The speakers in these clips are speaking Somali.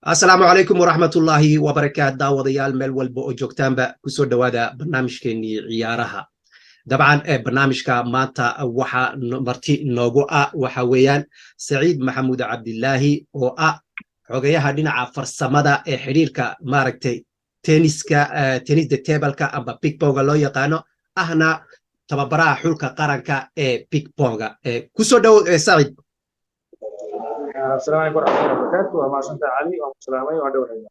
السلام عليكم ورحمة الله وبركاته داوديال ميل والبو oo joogtaanba ku soo dhawaada barnaamijkeennii ciyaaraha dabcan barnaamijka maanta waxa marti noogu waxa weeyaan Saciid Maxamuud Cabdilaahi oo xogayaha dhinaca farsamada ee xiriirka maaragtay tennis de table-ka amba ping-ponga loo yaqaano ahna tababaraha xulka qaranka ee ping-ponga ku soo dhaw Saciid السلام عليكم ورحمة الله وبركاته وما سنت علي والسلام عليكم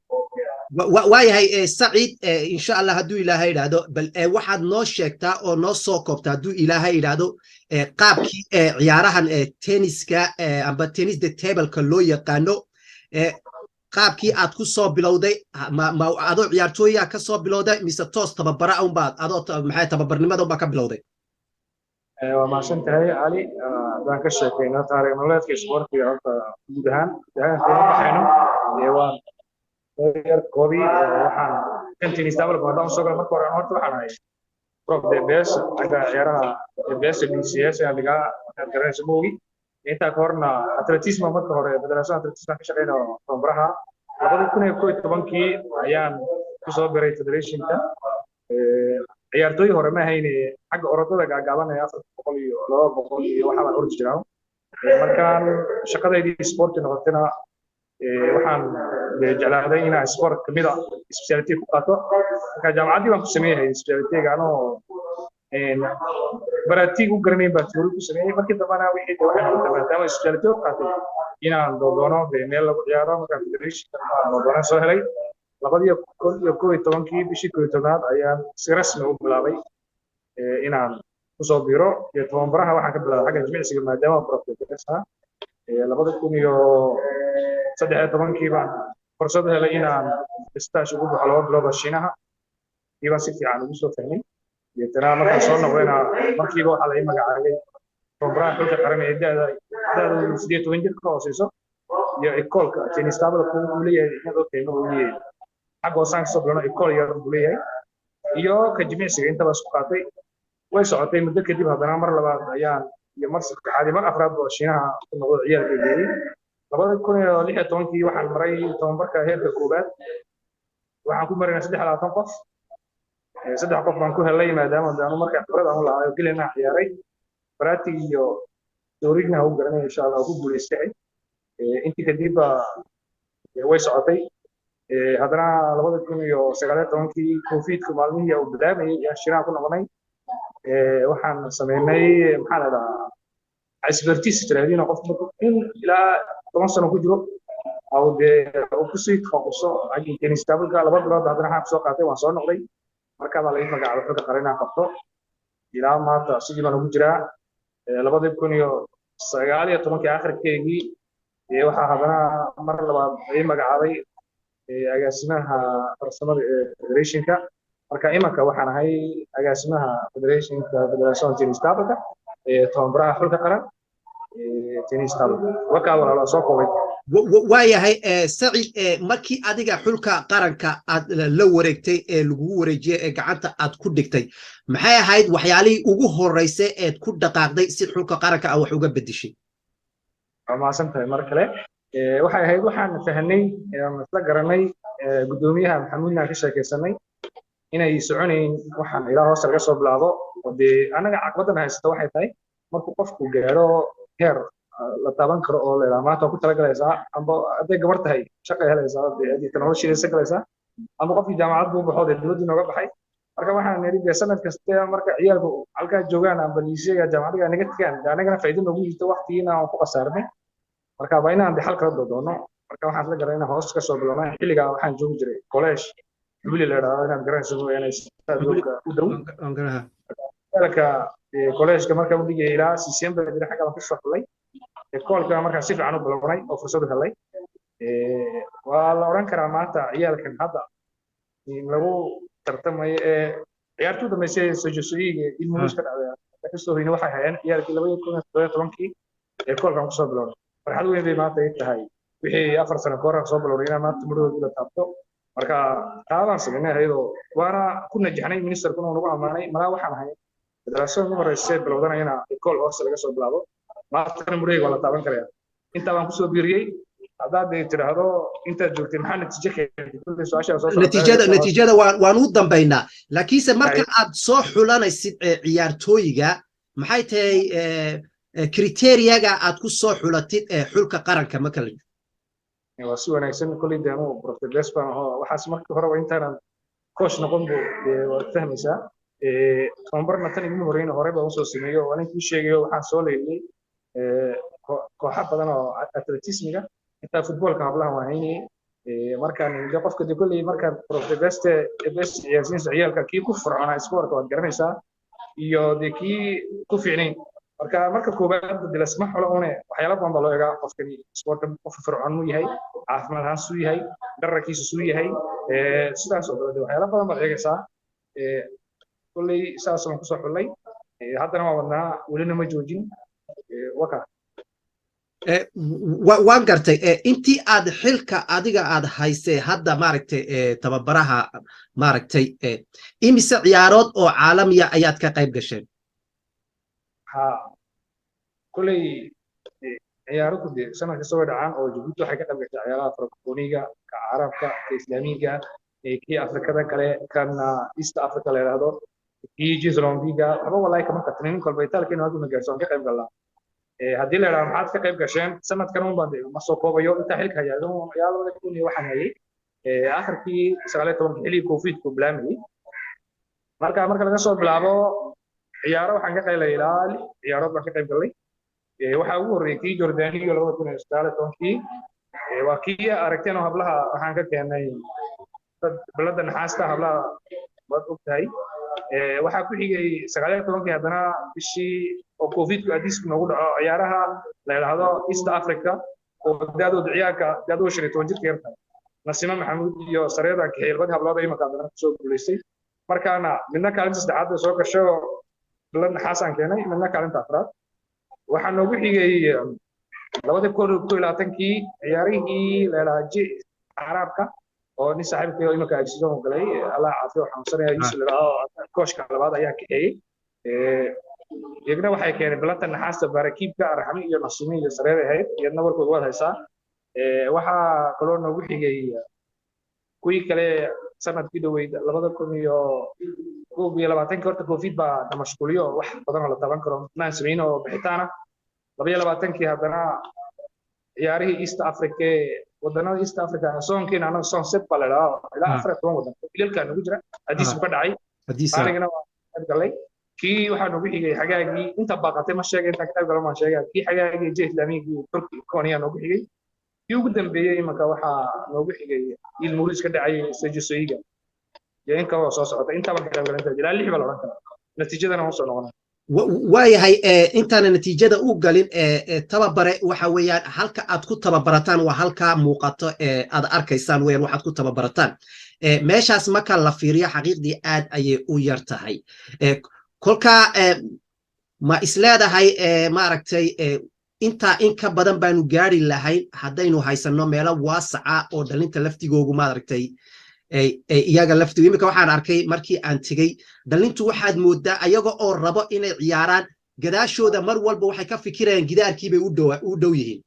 waayahay Saciid insha Allah hadduu ilaahay yiraahdo bal waxaad noo sheegtaa oo noo soo koobtaa hadduu ilaahay yiraahdo qaabkii ciyaarahan tenniska amba tennis de table-ka loo yaqaano qaabkii aad ku soo bilowday ma adoo ciyaartooyga ka soo bilowday mise toos tababara un baad adoo maxay tababarnimada un baa ka bilowday وما سنت علي دان كشكينا تاريخ ملاتك سبورت في gudahaan waxaynu deewaan yar koobi waxaan kantiin istaabal badan soo gal marka hore horta waxaan ahay prof de bes aga ciyaaraha bes DCS adiga garaysa moogi inta ka horna atletism marka hore federation atletism ka shaqeeyno tababaraha 2011 ayaan ku soo biray federationka ciyaartooy hore ma hayne xagga orodada gaagaaban ee 400 iyo 200 iyo waxa la ordi jiraa markaan shaqadeydii sport noqotayna waxaan jeclaaday inaan sport kamida specialty ku qaato marka jaamacaddii baan ku sameeyay specialty-ga anoo baraatiig u garanay baa teori ku sameeyay markii dambana wixii waxaan maadaama specialty u qaatay inaan doono meel lagu ciyaaro marka federation doono soo helay 2011 bishii 11aad ayaan si rasmi u bilaabay inaan ku soo biro iyo tababaraha waxaan ka bilaabay xagga jimicsiga maadaama professional 2013 baan fursad helay inaan stage ugu baxo laba bilood Shiinaha iba si fiican ugu soo fahmay iyo tana markaan soo noqdayna markiiba waxa la ii magacaabay tababaraha xulka qaran ee da'da 18 jirka hooseyso iyo ekolka tennis table-ku uu leeyahay inuu qiimo u leeyahay xagga saan soo bilowno ekol yar uu leeyahay iyo ka jimicsiga inta la isku qaatay way socotay muddo kadib haddana mar labaad ayaan iyo mar saddexaad mar afraad oo Shiinaha ku noqday ciyaarkeedii 2016 waxaan maray tababarka heerka koobaad waxaan ku maray 23 qof saddex qof baan ku helay maadaama aanu markaa khibrad aan u lahaay gelina ciyaaray baraati iyo doorigna u garanay insha Allah ku guuleystay intii kadib way socotay haddana 2019 covid-ku maalmihii uu bilaabay ayaan Shiinaha ku noqonay waxaan sameynay maxaa la dhahaa expertise tiraadina qof in ilaa 10 sano ku jiro aw de ku sii takhasuso agi tennis table-ka laba bilood haddana waxaan soo qaatay waan soo noqday marka baa la ii magacaabay xulka qaranka qabto ilaa maanta sidii baan ugu jiraa 2019 aakhirkeedii waxaa haddana mar labaad ii magacaabay agaasimaha farsamada ee federationka marka imanka waxaan ahay agaasimaha federation tennis table-ka tababaraha xulka qaran tennis table waxa walaalo soo koobay waayahay Saciid markii adiga xulka qaranka aad la wareegtay ee lagu wareejiyay ee gacanta aad ku dhigtay maxay ahayd waxyaalihii ugu horeysay ee ku dhaqaaqday si xulka qaranka aad wax uga bedeshay ma santahay mar kale waxay ahayd waxaan fahanay isla garanay gudoomiyaha Maxamuudna ka sheekaysanay inay soconayn waxaan ilaa hoos laga soo bilaabo oo anaga caqabadana haysta waxay tahay markuu qofku gaaro heer la taaban karo oo leeyahay maanta ku talagalaysaa amba aday gabar tahay shaqo helaysaa aday noloshiisa galaysaa amba qofkii jaamacad buu baxo dawladda nooga baxay marka waxaan niri sanad kasta marka ciyaalku halka joogaan amba liisheega jaamacadda naga tagaan anagana faa'iido noogu jirto waqtigiina aan ku qasaarnay marka waa inaan xal kala doono marka waxaan la garay inaan hoos ka soo bilownay xilliga waxaan joogi jiray college xubili la yiraahdo inaan garanayso inay saadooka u dhow halka college-ka marka uu dhigay ilaa December xagga aan ku shaqeeyay ekolka marka si fiican u bilownay oo fursad helay waa la oran karaa maanta ciyaalkan hadda in lagu tartamay ciyaartooyda meesha soo jeesayay ilmuhu iska dhacday kasoo hoynay waxay hayeen ciyaalkii 2017 ekolkan ku soo bilownay farxad weyn bay maanta ay tahay wixii 4 sano ka hor soo bilownay inaan maanta muddo la taabto marka taabaan sameynay ayadoo waana ku najaxnay ministerku inuu nagu amaanay malaa waxaan ahay federation ugu horeysay bilowdanayna ekol hoos laga soo bilaabo maanta muddo wala taaban karaya inta baan ku soo biiriyay haddaad tiraahdo intaad joogtay maxaa natiijo keentay kulli su'aasha soo natiijada waan u dambaynaa laakiinse marka aad soo xulanaysid ciyaartooyga maxay tahay kriteriyaga aad ku soo xulatid xulka qaranka marka la waa si wanaagsan kulli deemo professor baan waxaas markii hore waa intaan coach noqon waad fahmaysaa tababarna tan igu horreeyna hore baan usoo sameeyo waan inkii sheegayo waxaan soo leeyay kooxo badan oo atletismiga inta footballka hablaha waan haynay markaan inta qofka kulli markaan professor best ciyaalka kii ku fircoonaa sportka waad garanaysaa iyo kii ku fiicnayn marka koobaad dilasma xulo une waxyaalo badan baa loo egaa qofkani sportka qof fircoon mu yahay caafimaad ahaan suu yahay dhararkiisu suu yahay sidaas oo kale waxyaalo badan baad eegaysaa kulli saas aan kusoo xulay haddana waa wadnaa welina ma joojin waka waan gartay intii aad xilka adiga aad haysay hadda maaragtay tababaraha maaragtay imise ciyaarood oo caalamiya ayaad ka qayb gasheen ha kulay ciyaaruhu de sanadka soo dhacaan oo Djibouti waxay ka qayb gashay ciyaaraha Francophoniga ka Carabka ka Islaamiga kii Afrikada kale kan East Africa la yiraahdo kii Jizlondiga waxba wallahi kama qatnin kolba Itaalkiina haduu ma gaarsan ka qayb galaa haddii la yiraahdo maxaad ka qayb gasheen sanadkan un baan ma soo koobayo inta xilka hayado ciyaalada kulli waxaan hayay akhirkii 19 xilli Covid-ku bilaamay marka laga soo bilaabo ciyaaro waxaan ka qayb galay ciyaaro baan ka qayb galay waxa ugu horeeyay kii Jordaniga 2019 waa kii aragteen oo hablaha waxaan ka keenay balada naxaasta hablaha wad ogtahay waxa ku xigay 19 haddana bishii oo Covid-ku adiisku noogu dhaco ciyaaraha la yiraahdo East Africa oo daadooda ciyaarka daadoo 15 jirka yarta Nasima Maxamuud iyo Sareeda Kaxeelbad hablaha ay maqaadana soo guuleystay markaana midna kaalinta saddexaad soo gasho balad xasan keenay midna kaalinta afraad waxaan noogu xigay 2022 ciyaarihii la yiraahdo Carabka oo ni saaxiibkay imaka agsiisan oo galay Allah caafiyo xanuunsanaya Yusuf kooshka labaad ayaa kaxeeyay iyagana waxay keenay balanta naxaasta barakiibka arxami iyo nasiimi iyo sareeda ahayd iyadna warkood wad haysaa waxa kaloo noogu xigay kuwii kale sanadkii dhaweyd 2020 horta Covid baa mashquuliyo wax badan oo la taban karo maan sameeyno bixitaana 2020 haddana ciyaarihii East Africa waddanada East Africa soonkiina anaga soon set baa la ilaa 14 waddan ilaalka nagu jira hadiis ka dhacay anigana waa galay kii waxaa nagu xigay xagaagii inta baaqatay ma sheegay inta qayb galo ma sheegay kii xagaagii Islaamiga Turki kooniya nagu xigay kii ugu dambeeyay imaka waxaa nagu xigay ilmuuris ka dhacay Sajusoyiga inka oo soo socota inta baan ka qayb galan ilaa 6 baa la oran karaa natiijadana oo soo noqonay waayahay intaana natiijada u galin tababare waxa weeyaan halka aad ku tababarataan waa halka muuqato aad arkaysaan weeyaan waxaad ku tababarataan meeshaas marka la fiiriyo xaqiiqdii aad ayay u yar tahay kolka ma isleedahay maaragtay inta in ka badan baanu gaari lahayn haddaynu haysano meelo waasaca oo dhalinta laftigoogu maaragtay iyaga laftigu imika waxaan arkay markii aan tegey dhalintu waxaad moodaa ayaga oo rabo inay ciyaaraan gadaashooda mar walba waxay ka fikirayaan gidaarkii bay u dhow yihiin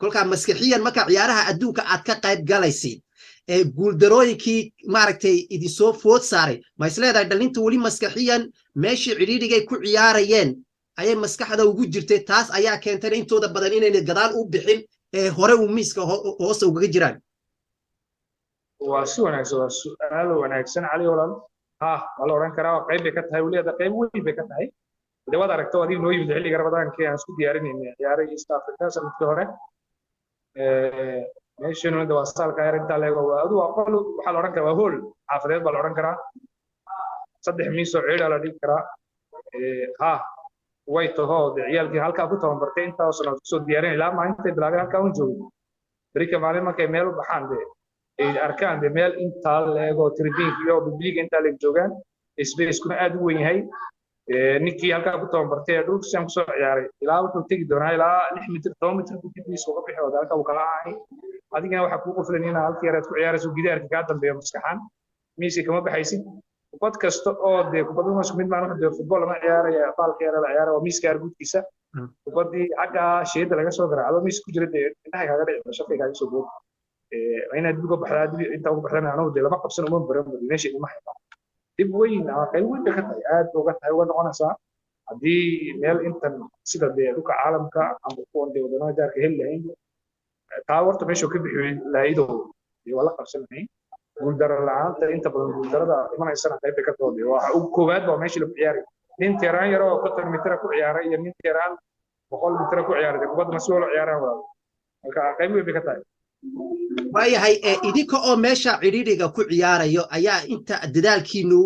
kolkaa maskixiyan marka ciyaaraha adduunka aad ka qayb galaysid guuldarooyinkii maaragtay idinsoo food saaray ma isleedahay dhalinta weli maskixiyan meeshii cidhiidhigay ku ciyaarayeen ayay maskaxda ugu jirtay taas ayaa keentay intooda badan inayna gadaal u bixin hore u miiska hoose ugaga jiraan waa si wanaagsan waa su'aal wanaagsan cali walaal wala oran karaa qayb bay ka tahay waliba qayb weyn bay ka tahay dawada aragto adii noo yimid xilliga Ramadaanka aan isku diyaarinayna ciyaaraha East Africa sanadkii hore meeshana waa saalka yarinta leego waa adu aqoon waxa la oran karaa waa hool xaafadeed baa la oran karaa saddex miis oo ciid la dhigi karaa way taho ciyaalkii halka ku tababartay inta oo sanad soo diyaarin ilaa maalinta bilaabay halka uu joogo barika maalin markay meel u baxaan arkaan meel inta leego tribing iyo public inta leeg joogan space kuna aad u weyn yahay ninkii halka ku tababartay dhulka shan ku soo ciyaaray ilaa wuxuu tagi doonaa ilaa 6 mitir 10 mitir ku dibis uga bixi wada halka uu kala ahay adigana waxa ku qoflan inaa halkii yaraad ku ciyaarayso gidaarka ka dambeeyo maskaxan miisi kama baxaysid kubad kasta oo kubaduna isku mid ma aha football ma ciyaaraya baalka yaraad ciyaara oo miiska argudkiisa kubadii xagga sheeda laga soo garaacdo miis ku jira indhaha kaaga dhici shaqay kaaga soo bood inaad dib uga baxdaa dib inta uga baxdana anagu de lama qabsan uma baran meesha ima hayno dib weyn ama qayb weyn ka tahay aad uga tahay uga noqonaysaa haddii meel intan sida dee dhulka caalamka ama kuwan dee wadannada jaarka heli lahayn taa horta meesha ka bixi lahaydoo dee waa la qabsan lahayn guuldaro la'aanta inta badan guuldarada imanaysana qayb bay ka doodee waxa ugu koowaad baa meesha lagu ciyaari nin tiraan yar oo 50 mitir ku ciyaaray iyo nin tiraan 100 mitir ku ciyaaray kubadda ma soo ciyaaraan walaal marka qayb weyn bay ka tahay waayahay idinka oo meesha cidhiidhiga ku ciyaarayo ayaa inta dadaalkiinu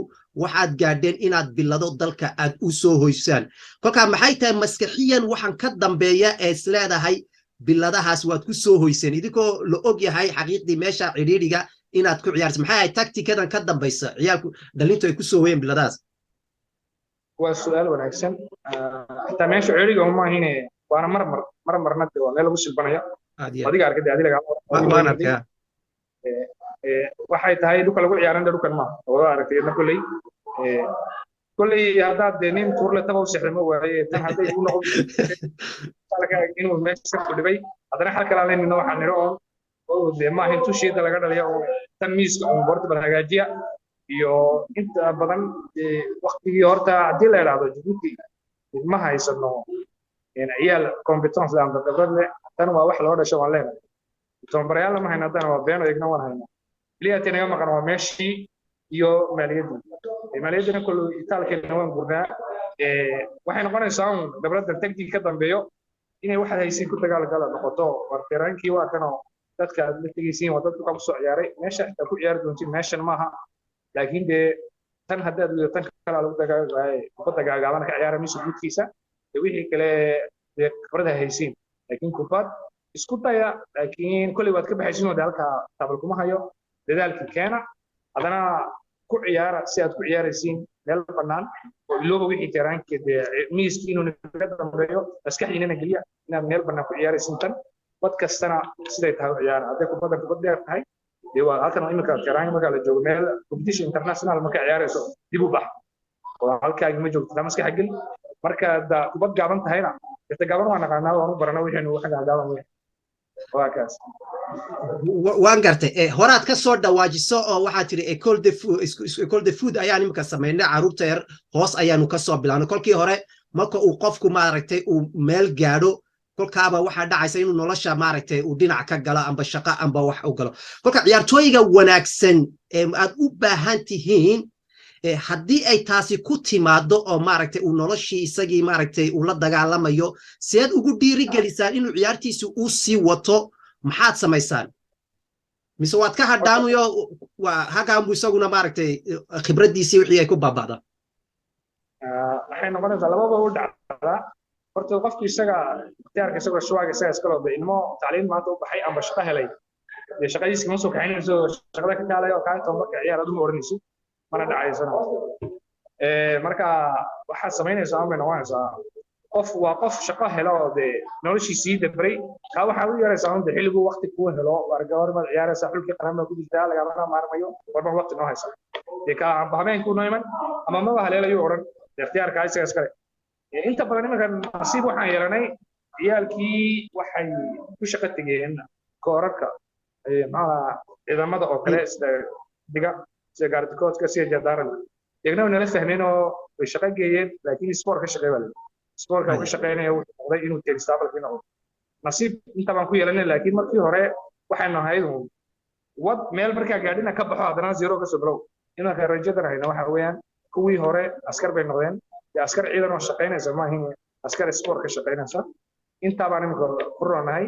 waxaad gaadheen inaad bilado dalka aad u soo hoysaan kolkaa maxay tahay maskaxiyan waxaan ka dambeeya ee isleedahay biladahaas waad ku soo hoyseen idinkoo la og yahay xaqiiqdii meesha cidhiidhiga inaad ku ciyaarto maxay ahay tactikadan ka dambaysa ciyaalku dhalintu ay ku soo hoyeen biladahaas waa su'aal wanaagsan xitaa meesha cidhiidhiga uma ahine waana marmarna waa meel lagu silbanaya adiga arkay adiga waan arkaa waxay tahay dhulka lagu ciyaaran dhulkan ma wada aragtay kulli hadaad nin turle taba u siximo waaye tan haday u noqon inuu meesha ku dhibay hadana xal kale aan inoo waxaan niro oo de ma ahin tusheeda laga dhaliyo oo tan miiska oo boorta bal hagaajiya iyo inta badan waqtigii horta hadii la yiraahdo Djibouti ma haysano ciyaal competence aan khibrad leh tan waa wax loo dhasho waan leenahay tombarayaal ma hayna tan waa been eegna waan hayna liyaati naga maqan waa meeshii iyo maaliyadda kullu itaalkeena waan gurnaa waxay noqonaysaa khibrada tagtiga ka dambeeyo inay wax haysin ku dagaal gal noqoto wartirankii waa kan dadka aad la tagaysiin waa dadku ka soo ciyaaray meesha ay ku ciyaar doontiin meeshan maaha laakiin de tan haddaad iyo tan kala lagu dagaalayo kubadda gaagaaban ka ciyaara miis gudkiisa wixii kale khibrada haysin laakiin kubad isku daya laakiin kulli waad ka baxaysiin oo dalka tabal kuma hayo dadaalkii keena hadana ku ciyaara si aad ku ciyaaraysiin meel banaan oo ilooba wixii tiraankeeda miiskii inuu naga dambeeyo maskaxdiina geliya inaad meel banaan ku ciyaaraysiin tan wad kastana siday tahay ciyaara haday kubadda dheer tahay waa halkan imika tiraan marka la joogo meel competition international marka ciyaarayso dib u bax oo halkaaga ma joogto maskax gal marka kubad gaaban tahayna inta gaaban waa naqaanaa oo barana wixii waxa gaaban weey waa kaas waan gartay horaad ka soo dhawaajiso oo waxaa tiri école de food ayaan imika sameynay caruurta yar hoos ayaanu ka soo bilaabnay kolkii hore marka uu qofku maaragtay uu meel gaadho kolkaaba waxaa dhacaysa inuu nolosha maaragtay uu dhinac ka galo amba shaqo amba wax u galo kolka ciyaartooyga wanaagsan ee aad u baahan tihiin haddii ay taasi ku timaado oo maaragtay uu noloshii isagii maaragtay uu la dagaalamayo seed ugu dhiirigelisaan inuu ciyaartiisu uu sii wato maxaad samaysaan mise waad ka hadhaanuyo hagaanbu isaguna maaragtay khibraddiisii wixii ay ku baaba'da waxay noqonaysaa lababa u dhacdaa horta qofku isaga ikhtiyaarka isagoo shuwaaga isaga iska loo ilmo tacliin maanta u baxay amba shaqo helay shaqadiisa ma soo kaxaynayso shaqada ka kaalay oo kaanta marka ciyaar aad uma oranaysid mana dhacaysana marka waxaad samaynaysaa ama noqonaysaa qof shaqo helo oo de noloshiisii dabray ka waxa uu yaraysaa in xilligu waqti ku helo wargaar ma ciyaaraysa xulkii qaranka ku jirta laga maarmayo warba waqti noo haysa ka habeenku nooyman ama ma haleelayo oran ikhtiyaarka isaga iska inta badan marka nasiib waxaan yeelanay ciyaalkii waxay ku shaqo tageen koorarka ciidamada oo kale sida diga sida gaardikoodka sida jadaaran iyagana nala fahmeen oo way shaqo geeyeen laakiin sport ka shaqeeyay sport ka shaqeynaya wuxuu noqday inuu tagstaabal inuu nasiib inta baan ku yeelanay laakiin markii hore waxaan ahayd wad meel markaa gaadhina ka baxo hadana zero ka soo bilow inaan rajada hayna waxa weeyaan kuwii hore askar bay noqdeen askar ciidan oo shaqeynaysa ma ahin askar sport ka shaqeynaysa inta baan imika ku roonahay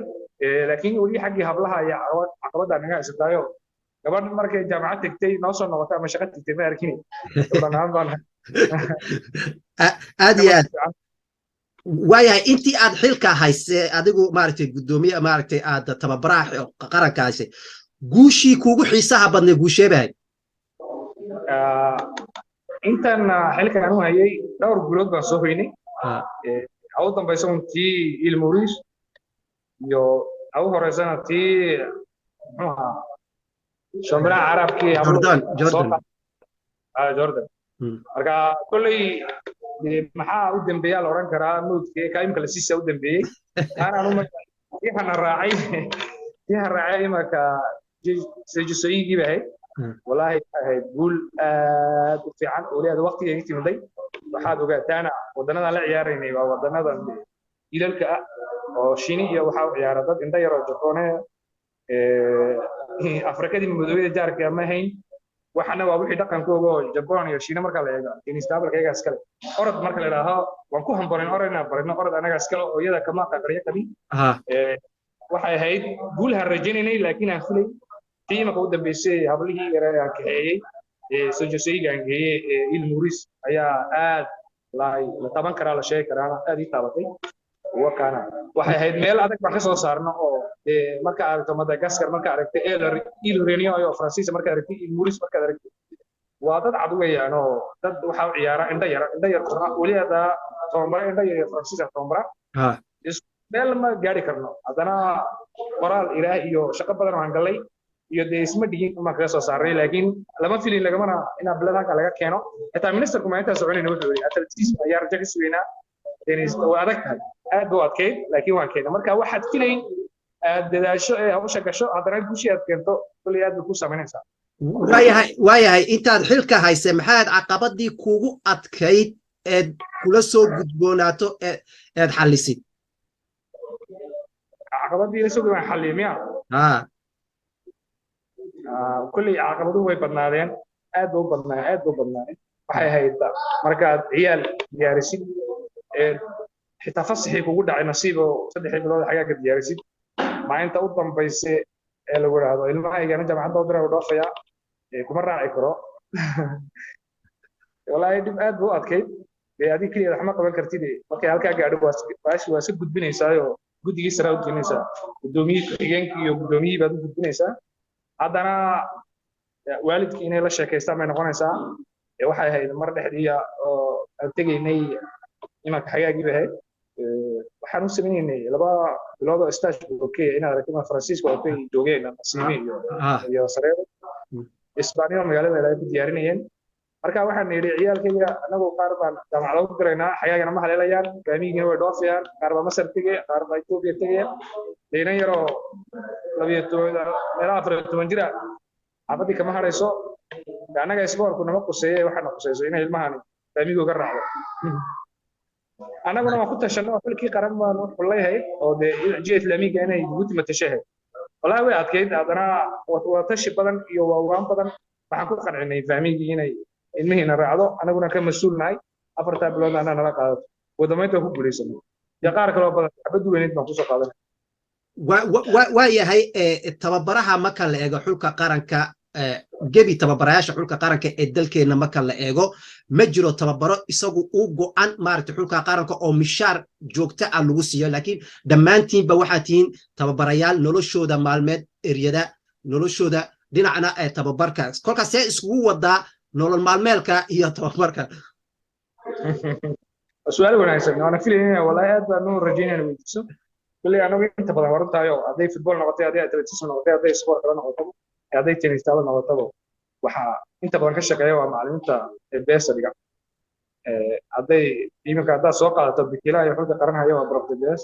laakiin wali xaqi hablaha ayaa caqabada naga haysataayo gabadh markay jaamacad tagtay noo soo noqotay ama shaqo tagtay ma arkin dhanaan baan aad iyo aad waayahay intii aad xilka haysay adigu maaragtay gudoomiye maaragtay aad tababaraha qarankaasi guushii kuugu xiisaha badnay guusheebahay intan xilkan aanu hayay dhowr guulood baan soo hoynay ugu dambaysa untii ilmuris iyo ugu horeysana tii muxuu ahaa shambiraha carabkii jordan marka kolley maxaa u dambeeyaa la oran karaa nuudkii ka imka la siisa u dambeeyay taana uma waxaan raacay imaka sejusooyinkii baa wallahi ahayd guul aad u fiican oo leeyahay waqtigeedii timiday waxaad ogaataana wadannada la ciyaaraynay waa wadannada ilalka ah oo Shiini iyo waxa u ciyaara dad inta yar oo Japoone Afrikadii madowga jaarka ma hayn waxana waa wixii dhaqankooda oo Japan iyo Shiina marka la eego in istabalkayga iskale orod marka la yiraahdo waan ku hambarin orayna barino orod anaga iskale oo iyada kama qaqriyo qabi waxay ahayd guul ha rajaynay laakiin aan filay qiimaha u dambeysay hablihii yaraa kaxeeyay soo jeesaygan il Muris ayaa aad la taban kara la sheekay karana aad ii taabatay wakana waxay ahayd meel adag baan ka soo saarno oo marka aragto Madagascar marka aragtay il Renio iyo Francis marka aragtay il Muris marka aragtay waa dad cad weeyaan oo dad waxa ciyaara inta yar waliba toombar inta yar Francis toombar meel ma gaari karno hadana qoraal ilaahay iyo shaqo badan waan galay iyo isma dhigin ma ka soo saaray laakiin lama filin lagamana ina biladanka laga keeno xitaa ministerku ma inta soconayna wuxuu yiri atletis ayaa rajaga suweena waa adag tahay aad buu adkeyd laakiin waan keenay marka waxaad filayn aad dadaasho ee hawsha gasho hadana guushi aad keento kulli aad ku sameynaysaa waayahay intaad xilka haysay maxaad caqabadii kuugu adkayd ee kula soo gudboonaato ee xallisid caqabadii la soo gudbaan xalliimiya kulli caqabaduhu way badnaadeen aad u badnaayeen waxay ahayd markaad ciyaal diyaarisid xitaa fasaxii kugu dhacay nasiib oo 3 bilood xagaaga diyaarisid maalinta u dambeysay ee lagu raado ilmahaygana jaamacadda u diray u dhoofaya kuma raaci karo wallahi dib aad buu adkeyd adii kaliya wax ma qaban kartid markay halka gaadho waa si gudbinaysaa guddigii sare u gudbinaysaa gudoomiyihii xigeenkii iyo gudoomiyihii baad u gudbinaysaa haddana waalidkii inay la sheekaystaan bay noqonaysaa waxay ahayd mar dhexdii oo aan tegaynay imanka xagaagii bay ahayd waxaan u sameynay 2 bilood oo stage okay inaad aragtay Francisco oo ay joogeen Nasiimi iyo Sareedo Isbaaniya magaalada ay ku diyaarinayeen marka waxaan nidhi ciyaalkayga anagu qaar baan jaamacad u diraynaa xagaagana ma haleelayaan gaamiigina way dhoofayaan qaar baa Masar tegay qaar baa Itoobiya tegay deegan yar oo 12 jira abadii kama harayso anaga isboorku nama quseeyay waxaan quseeyay inay ilmahani gaamiigooga raacdo anaguna waan ku tashanay xilkii qaran baan u xulayhay oo jeed islaamiga inay guud matashahay wallahi way adkeyd hadana waa tashi badan iyo waan badan waxaan ku qancinay faamigii inay ilmihiina raacdo anaguna ka mas'uulnahay 4 bilood ana nala qaadato wadamaynta ku guuleysano ya qaar kale oo badan xabadu weyneed baan ku soo qaadanay waayahay tababaraha marka la eego xulka qaranka gebi tababarayaasha xulka qaranka ee dalkeena marka la eego ma jiro tababaro isagu u go'an maaragtay xulka qaranka oo mishaar joogto ah lagu siiyo laakiin dhammaantiinba waxaa tihiin tababarayaal noloshooda maalmeed eryada noloshooda dhinacna ee tababarka kolkaas see iskugu wadaa nolol maalmeelka iyo tababarka su'aal wanaagsan ana filaynaa wallahi aad baan u rajaynaa weydiiso kulli anagu inta badan warantaayo haday football noqotay haday athletics noqotay haday sport kala noqoto haday tennis taaba noqoto waxa inta badan ka shaqeeya waa macallimiinta beesadiga haday iminka hadda soo qaadato bikila iyo xulka qaranaya waa professor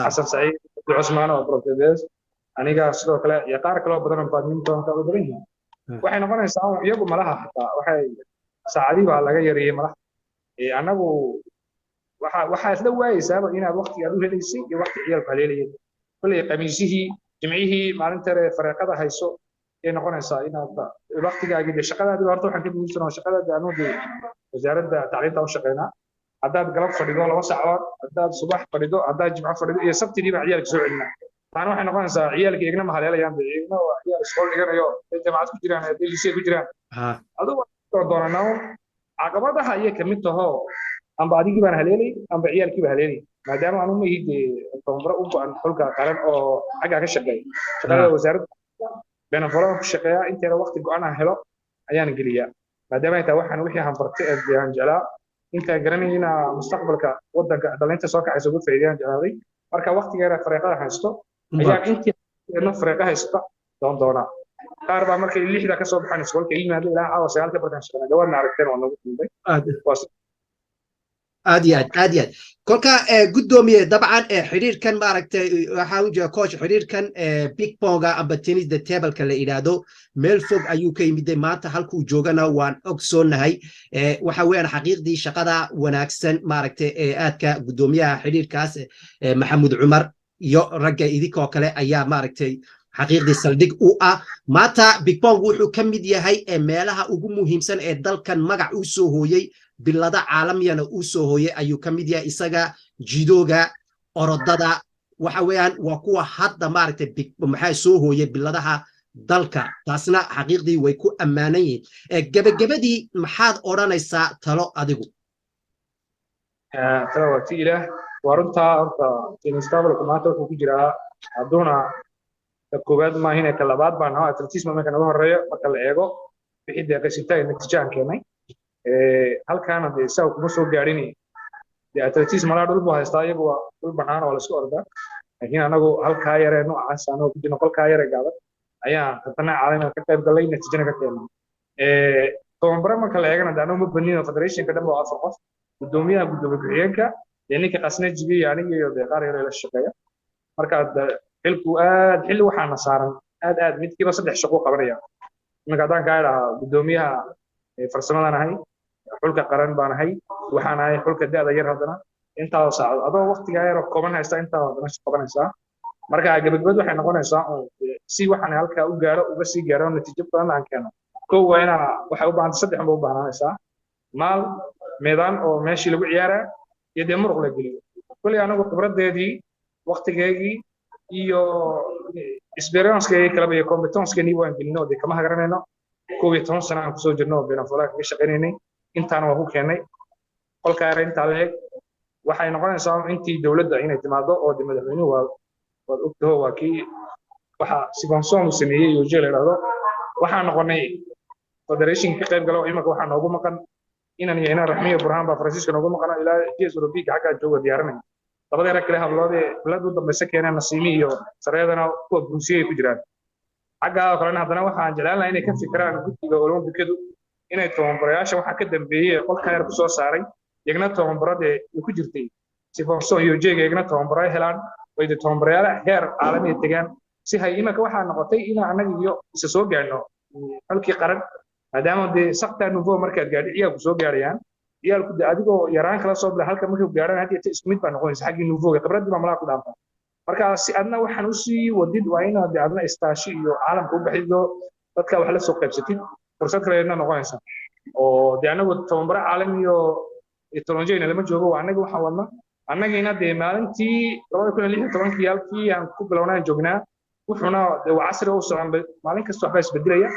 Xasan Saciid Cusmaan oo professor aniga sidoo kale iyo qaar kale oo badan oo badminton ka badan yihiin waxay noqonaysaa iyagu malaha xataa waxay saacadii baa laga yareeyay malaha anagu waxa isla waayaysaa inaad waqti aad u helaysay iyo waqti ciyaalka haleelayay kulli qamiisihii jimcihii maalinta fariiqada hayso ee noqonaysaa inaad waqtigaaga shaqadaada horta waxaan ka guulsanaa shaqadaada aanu wasaaradda tacliinta u shaqeynaa haddaad galab fadhido 2 saacadood haddaad subax fadhido haddaad jimco fadhido iyo sabtidii baa ciyaalka soo celinaa taana waxay noqonaysaa ciyaalka igna ma haleelayaan igna waa ciyaal iskool dhiganayo ee jaamacad ku jiraan ee lisee ku jiraan adigu waa doonanaa caqabadaha ayay ka mid tahay amba adigii baan haleelay amba ciyaalkii baa haleelay maadaama aanu ma yidhi tababaro u baan xulka qaran oo xagga ka shaqeeyay shaqada wasaaradda benafolo ku shaqeeya inteeda waqti go'an ah helo ayaan geliyaa maadaama inta waxaan wixii aan bartay ee aan jeclaa inta garanayna mustaqbalka wadanka dhalinta soo kacaysa ugu faa'iideyaan jeclaaday marka waqtigeeda fariiqada haysto ayaan intii fariiqada haysta doona qaar baa markay 6da ka soo baxaan iskoolka yimaado ilaa caawa 9 ka bartaan shaqada gawarna aragteen oo nagu timday aad kolka gudoomiye dabcan xiriirkan maaragtay waxa uu jira coach xiriirkan big ponga amba tennis the table ka la yiraahdo meel fog ayuu ka yimid maanta halkuu joogana waan ogsoonahay waxa weeyaan xaqiiqdii shaqada wanaagsan maaragtay aadka gudoomiyaha xiriirkaas Maxamuud Cumar iyo ragga idinkoo kale ayaa maaragtay xaqiiqdii saldhig u ah maanta big pong wuxuu ka mid yahay meelaha ugu muhiimsan ee dalkan magac u soo hooyay bilada caalamiyana uu soo hooyay ayuu ka mid yahay isaga jidooga orodada waxa weeyaan waa kuwa hadda maaragtay maxay soo hooyay biladaha dalka taasna xaqiiqdii way ku ammaanan yihiin gabagabadii maxaad odhanaysaa talo adigu talo waa ti ilaah waa runtaa horta tennis table-ku maanta wuxuu ku jiraa hadduuna ka koowaad maahine ka labaad baan ahaa atletism marka naga horeeyo marka la eego wixii deeqaysitaa natiijaan keenay halkaana dee isaga kuma soo gaadhin dee atletism malaa dhul buu haystaa iyagu waa dhul bannaan oo la isku ordaa laakiin anagu halkaa yaree noocaas anoo ku jirno qolkaa yaree gaaban ayaan tartana caalamiga ka qayb galay natiijana ka keenay tababare marka la eegana dee anagu ma badnin federationka dhan waa 4 qof gudoomiyaha gudoomiye ku-xigeenka dee ninka qasnajiga iyo aniga iyo dee qaar yar la shaqeeya marka xilku aad xilli waxaana saaran aad midkiiba 3 shaqo qabanaya marka haddaan kaa idhahaa gudoomiyaha farsamadan ahay xulka qaran baan ahay waxaan ahay xulka da'da yar haddana intaas saacad adoo waqtiga yar kooban haysta intaa haddana qabanaysaa marka gabagabad waxay noqonaysaa si waxaan halka u gaaro uga sii gaaro natiijo badan aan keeno kow waa inaan waxay u baahan 3 u baahanaysaa maal meedaan oo meeshii lagu ciyaaraa iyo dee muruq la geliyo kulli anagu khibradeedii waqtigeedii iyo experience-keedii kala iyo competence-keedii waan gelinay oo kama hagaranayno 11 sano aan kusoo jirno benafola ka shaqeynay intaan waa ku keenay qolka yar inta leeg waxay noqonaysaa intii dawladda inay timaado oo madaxweynuhu waa ogtahay waa kii waxa sponsor uu sameeyay iyo jeel yiraahdo waxaan noqonay federation ka qayb galo imika waxaan ugu maqan inaan yeena raxmiyo burhaan ba Francisco ugu maqan ilaa jees Olympic xaqa jooga diyaarinay labada yar kale habloode biladu dambaysa keenay nasiimi iyo sareedana kuwa Brusiya ku jiraan xaqa kalena haddana waxaan jeclaan inay ka fikiraan guddiga Olombikadu inay tababarayaasha waxa ka dambeeyay qolka yar ku soo saaray iyagna tababarade ku jirtay sponsor iyo jeega iyagna tababaray helaan way tababarayaal heer caalami tagaan si hay imaka waxa noqotay in anaga iyo isa soo gaarno halkii qaran maadaama de saqta nuvo marka gaadhi iyagu ku soo gaarayaan iyalku de adigoo yaraan kala soo bila halka markuu gaaraan hadii isku mid baa noqonaysa xaqii nuvo khibradii ma malaha ku dhaafay marka si adna waxaan u sii wadid waa inaad adna istaashi iyo caalamka u bixido dadka wax la soo qaybsatid fursad kale inay noqonaysa oo de anagu tababar caalami iyo teknolojiyada lama joogo anaga waxaan wadna anagina de maalintii 2016 halkii aan ku bilownaa joognaa wuxuuna de casri u socon maalin kasta waxba isbedelaya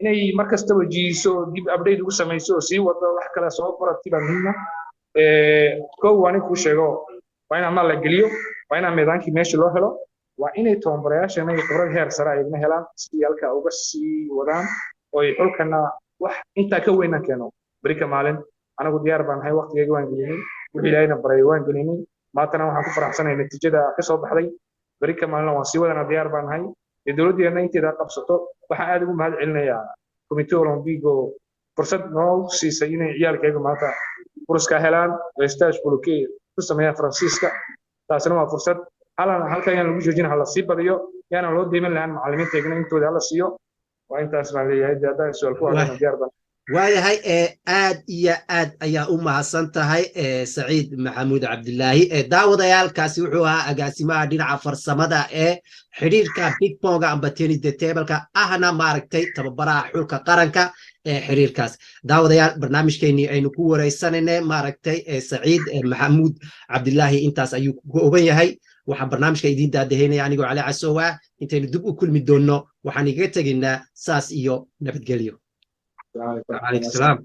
inay markasta wajiiso dib update ugu sameeyso si wada wax kala soo qoratiba muhiima koow waan ku sheego waa in ama la geliyo waa in meedaankii meesha loo helo waa inay tababarayaasha inay khibrad heer sare ay helaan si halka uga sii wadaan oo ay xulkana wax inta ka weyn keeno barika maalin anagu diyaar baan hay waqtigeega waan gelinay wixii ilaahayna baray waan gelinay maantana waxaan ku faraxsanahay natiijada ka soo baxday barika maalin waan sii wadana diyaar baan hay dawladdeena inteeda qabsato waxaan aad ugu mahad celinayaa committee Olympic oo fursad noo siisay inay ciyaalkayga maanta furska helaan stage bulke ku sameeyaa Francisca taasina waa fursad halkan lagu joojin hala sii badiyo yaana loo deeman lahaan macallimiinteena intooda hala siiyo waa intaas baan leeyahay haddii su'aal ku aan diyaar baan waayahay aad iyo aad ayaa u mahadsan tahay Saciid Maxamuud Cabdilaahi daawadayaalkaasi wuxuu ahaa agaasimaha dhinaca farsamada xiriirka big ponga amba tennis the table-ka ahna maaragtay tababaraha xulka qaranka xiriirkaas daawadayaal barnaamijkeennii aynu ku wareysanayna maaragtay Saciid Maxamuud Cabdilaahi intaas ayuu ku kooban yahay waxaan barnaamijka idiin daadaheynaya anigoo Cali Casoowa intaynu dib u kulmi doonno waxaan igaga tegaynaa saas iyo nabadgelyo. وعليكم السلام.